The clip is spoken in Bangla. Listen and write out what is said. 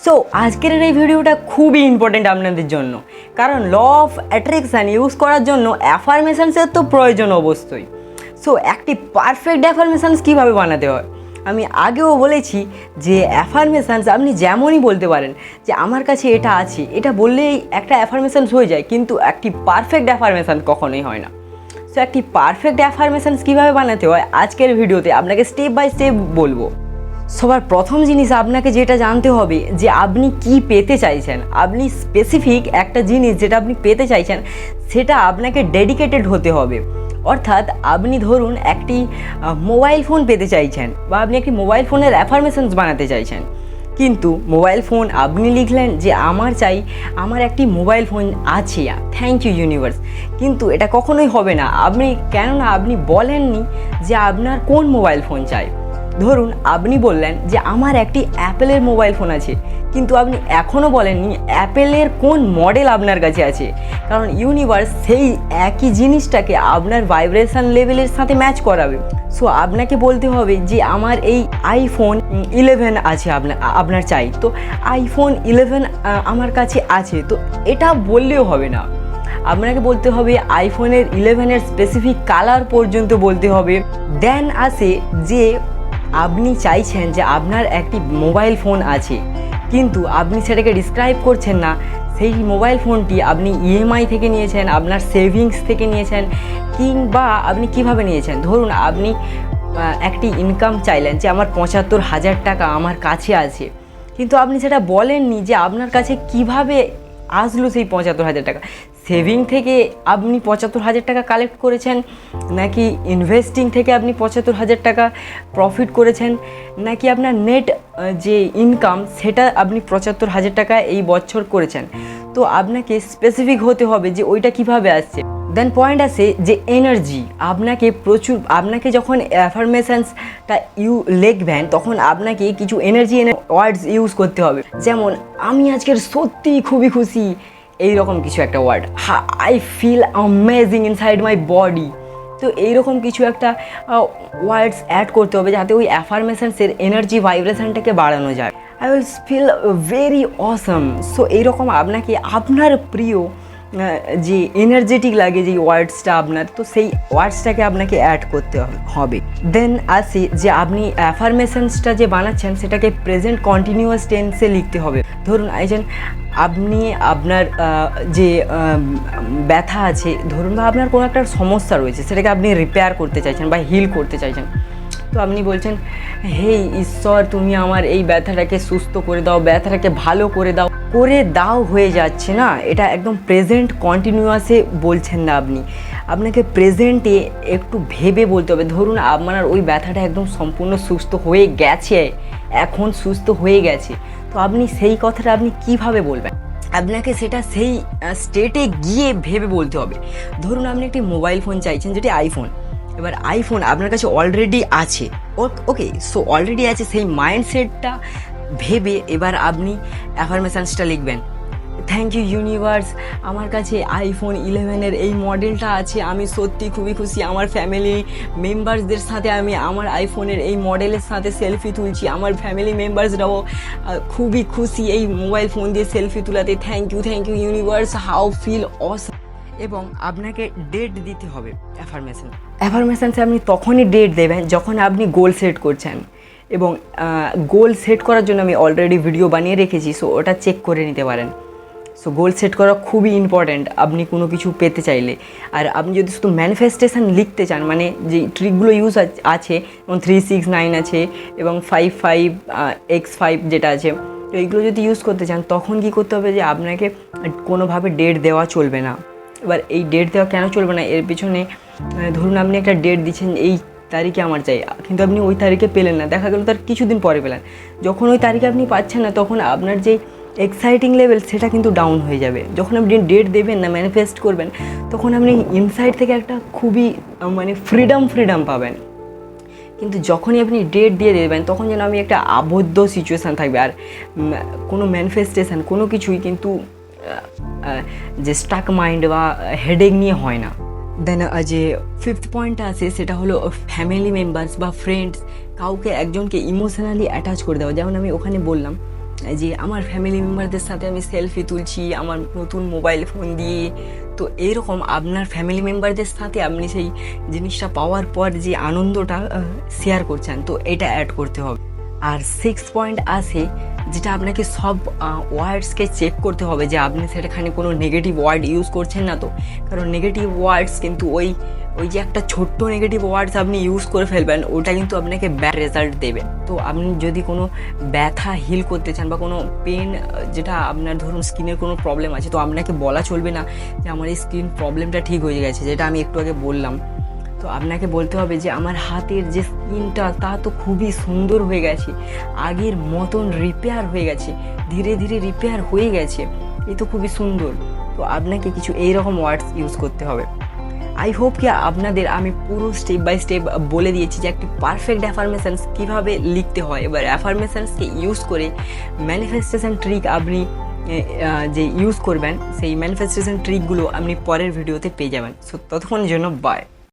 সো আজকের এই ভিডিওটা খুবই ইম্পর্টেন্ট আপনাদের জন্য, কারণ ল অফ অ্যাট্রাকশান ইউজ করার জন্য অ্যাফার্মেশনসের তো প্রয়োজন অবশ্যই। সো একটি পারফেক্ট অ্যাফার্মেশনস কীভাবে বানাতে হয় আমি আগেও বলেছি যে অ্যাফার্মেশনস আপনি যেমনই বলতে পারেন যে আমার কাছে এটা আছে, এটা বললেই একটা অ্যাফার্মেশনস হয়ে যায়, কিন্তু একটি পারফেক্ট অ্যাফার্মেশন কখনোই হয় না। সো একটি পারফেক্ট অ্যাফার্মেশনস কীভাবে বানাতে হয় আজকের ভিডিওতে আপনাকে স্টেপ বাই স্টেপ বলবো। সবার প্রথম জিনিস আপনাকে যেটা জানতে হবে যে আপনি কি পেতে চাইছেন। আপনি স্পেসিফিক একটা জিনিস যেটা আপনি পেতে চাইছেন সেটা আপনাকে ডেডিকেটেড হতে হবে। অর্থাৎ আপনি ধরুন একটি মোবাইল ফোন পেতে চাইছেন বা আপনি একটি মোবাইল ফোনের অ্যাফার্মেশনস বানাতে চাইছেন, কিন্তু মোবাইল ফোন আপনি লিখলেন যে আমার একটি মোবাইল ফোন আছে, থ্যাংক ইউ ইউনিভার্স, কিন্তু এটা কখনোই হবে না। কেননা আপনি বলেননি যে আপনার কোন মোবাইল ফোন চাই। ধরুন আপনি বললেন যে আমার একটি অ্যাপেলের মোবাইল ফোন আছে, কিন্তু আপনি এখনও বলেননি অ্যাপেলের কোন মডেল আপনার কাছে আছে, কারণ ইউনিভার্স সেই একই জিনিসটাকে আপনার ভাইব্রেশন লেভেলের সাথে ম্যাচ করাবে। সো আপনাকে বলতে হবে যে আমার এই আইফোন 11 আছে, আপনার চাই, তো আইফোন 11 আমার কাছে আছে। তো এটা বললেও হবে না, আপনাকে বলতে হবে আইফোনের 11-এর স্পেসিফিক কালার পর্যন্ত বলতে হবে। দেন আসে যে আপনি চাইছেন যে আপনার একটি মোবাইল ফোন আছে, কিন্তু আপনি সেটাকে ডিসক্রাইব করছেন না সেই মোবাইল ফোনটি আপনি ইএমআই থেকে নিয়েছেন, আপনার সেভিংস থেকে নিয়েছেন, কিংবা আপনি কিভাবে নিয়েছেন। ধরুন আপনি একটি ইনকাম চাইলেন যে আমার 75,000 টাকা আমার কাছে আছে, কিন্তু আপনি সেটা বলেননি যে আপনার কাছে কিভাবে আসলো সেই 75,000 টাকা। সেভিং থেকে আপনি 75,000 টাকা কালেক্ট করেছেন, নাকি ইনভেস্টিং থেকে আপনি 75,000 টাকা প্রফিট করেছেন, নাকি আপনার নেট যে ইনকাম সেটা আপনি 75,000 টাকা এই বছর করেছেন। তো আপনাকে স্পেসিফিক হতে হবে যে ওইটা কিভাবে আসছে। দেন পয়েন্ট আছে যে এনার্জি। আপনাকে যখন অ্যাফার্মেশনসটা লিখবেন তখন আপনাকে কিছু এনার্জি ওয়ার্ডস ইউজ করতে হবে, যেমন আমি আজকের সত্যি খুবই খুশি, এইরকম কিছু একটা word. I feel amazing inside my body. তো এইরকম কিছু একটা ওয়ার্ডস অ্যাড করতে হবে যাতে ওই অ্যাফার্মেশনসের এনার্জি ভাইব্রেশনটাকে বাড়ানো যায়। I will feel very awesome. So এইরকম আপনাকে আপনার প্রিয় যে এনার্জেটিক লাগে যে ওয়ার্ডসটা আপনার, তো সেই ওয়ার্ডসটাকে আপনাকে অ্যাড করতে হবে। দেন আসি যে আপনি অ্যাফার্মেশনসটা যে বানাচ্ছেন সেটাকে প্রেজেন্ট কন্টিনিউয়াস টেন্সে লিখতে হবে। ধরুন আপনি আপনার যে ব্যথা আছে ধরুন, বা আপনার কোনো একটা সমস্যা রয়েছে সেটাকে আপনি রিপেয়ার করতে চাইছেন বা হিল করতে চাইছেন। তো আপনি বলছেন হে ঈশ্বর, তুমি আমার এই ব্যথাটাকে সুস্থ করে দাও, ব্যথাটাকে ভালো করে দাও হয়ে যাচ্ছে না। এটা একদম প্রেজেন্ট কন্টিনিউয়াসে বলছেন না আপনাকে প্রেজেন্টে একটু ভেবে বলতে হবে। ধরুন আপনার ওই ব্যথাটা একদম সম্পূর্ণ সুস্থ হয়ে গেছে, এখন সুস্থ হয়ে গেছে, তো আপনি সেই কথাটা আপনি কিভাবে বলবেন, আপনাকে সেটা সেই স্টেটে গিয়ে ভেবে বলতে হবে। ধরুন আপনি একটি মোবাইল ফোন চাইছেন যেটি আইফোন, এবার আইফোন আপনার কাছে অলরেডি আছে, ওকে, সো অলরেডি আছে, সেই মাইন্ডসেটটা ভেবে এবার আপনি অ্যাফার্মেশনসটা লিখবেন। থ্যাংক ইউ ইউনিভার্স, আমার কাছে আইফোন 11-এর এই মডেলটা আছে, আমি সত্যি খুবই খুশি, আমার ফ্যামিলি মেম্বার্সদের সাথে আমি আমার আইফোনের এই মডেলের সাথে সেলফি তুলছি, আমার ফ্যামিলি মেম্বার্সরাও খুবই খুশি এই মোবাইল ফোন দিয়ে সেলফি তোলাতে। Thank you universe, how feel awesome. এবং আপনাকে ডেট দিতে হবে অ্যাফার্মেশনসে আপনি তখনই ডেট দেবেন যখন আপনি গোল সেট করছেন, এবং গোল সেট করার জন্য আমি অলরেডি ভিডিও বানিয়ে রেখেছি, সো ওটা চেক করে নিতে পারেন। সো গোল সেট করা খুবই ইম্পর্ট্যান্ট আপনি কোনো কিছু পেতে চাইলে। আর আপনি যদি শুধু ম্যানিফেস্টেশন লিখতে চান, মানে যে ট্রিকগুলো ইউজ আছে যেমন 369 আছে এবং 55x5 যেটা আছে, তো এইগুলো যদি ইউজ করতে চান তখন কী করতে হবে যে আপনাকে কোনোভাবে ডেট দেওয়া চলবে না। এবার এই ডেট দেওয়া কেন চলবে না, এর পিছনে ধরুন আপনি একটা ডেট দিচ্ছেন এই তারিখে আমার চাই, কিন্তু আপনি ওই তারিখে পেলেন না, দেখা গেল তার কিছুদিন পরে পেলেন। যখন ওই তারিখে আপনি পাচ্ছেন না তখন আপনার যে এক্সাইটিং লেভেল সেটা কিন্তু ডাউন হয়ে যাবে। যখন আপনি ডেট দেবেন না, ম্যানিফেস্ট করবেন, তখন আপনি ইনসাইড থেকে একটা খুবই মানে ফ্রিডম পাবেন। কিন্তু যখনই আপনি ডেট দিয়ে দেবেন তখন যেন আমি একটা আবদ্ধ সিচুয়েশান থাকবে, আর কোনো ম্যানিফেস্টেশন কোনো কিছুই কিন্তু যে স্টাক মাইন্ড বা হেডেক নিয়ে হয় না। দেন যে ফিফথ পয়েন্টটা আছে সেটা হলো ফ্যামিলি মেম্বার্স বা ফ্রেন্ডস, কাউকে একজনকে ইমোশনালি অ্যাটাচ করে দেওয়া। যেমন আমি ওখানে বললাম যে আমার ফ্যামিলি মেম্বারদের সাথে আমি সেলফি তুলছি আমার নতুন মোবাইল ফোন দিয়ে। তো এইরকম আপনার ফ্যামিলি মেম্বারদের সাথে আপনি সেই জিনিসটা পাওয়ার পর যে আনন্দটা শেয়ার করছেন, তো এটা অ্যাড করতে হবে। আর 6 পয়েন্ট আছে যেটা আপনাকে সব ওয়ার্ডসকে চেক করতে হবে যে আপনি সেখানে কোনো নেগেটিভ ওয়ার্ড ইউজ করছেন না তো। কারণ নেগেটিভ ওয়ার্ডস কিন্তু ওই যে একটা ছোট্ট নেগেটিভ ওয়ার্ডস আপনি ইউজ করে ফেলবেন, ওটা কিন্তু আপনাকে ব্যাড রেজাল্ট দেবে। তো আপনি যদি কোনো ব্যথা হিল করতে চান বা কোনো পেন, যেটা আপনার ধরুন স্কিনের কোনো প্রবলেম আছে, তো আপনাকে বলা চলবে না যে আমার এই স্কিন প্রবলেমটা ঠিক হয়ে গেছে, যেটা আমি একটু আগে বললাম। তো আপনাকে বলতে হবে যে আমার হাতের যে স্কিনটা তা তো খুবই সুন্দর হয়ে গেছে, আগের মতন রিপেয়ার হয়ে গেছে, ধীরে ধীরে রিপেয়ার হয়ে গেছে, এ তো খুবই সুন্দর। তো আপনাকে কিছু এইরকম ওয়ার্ডস ইউজ করতে হবে। আই হোপ কি আপনাদের আমি পুরো স্টেপ বাই স্টেপ বলে দিয়েছি যে একটি পারফেক্ট অ্যাফার্মেশনস কীভাবে লিখতে হয়। এবার অ্যাফার্মেশনসকে ইউজ করে ম্যানিফেস্টেশন ট্রিক আপনি যে ইউজ করবেন, সেই ম্যানিফেস্টেশন ট্রিকগুলো আপনি পরের ভিডিওতে পেয়ে যাবেন। সো ততক্ষণের জন্য বাই।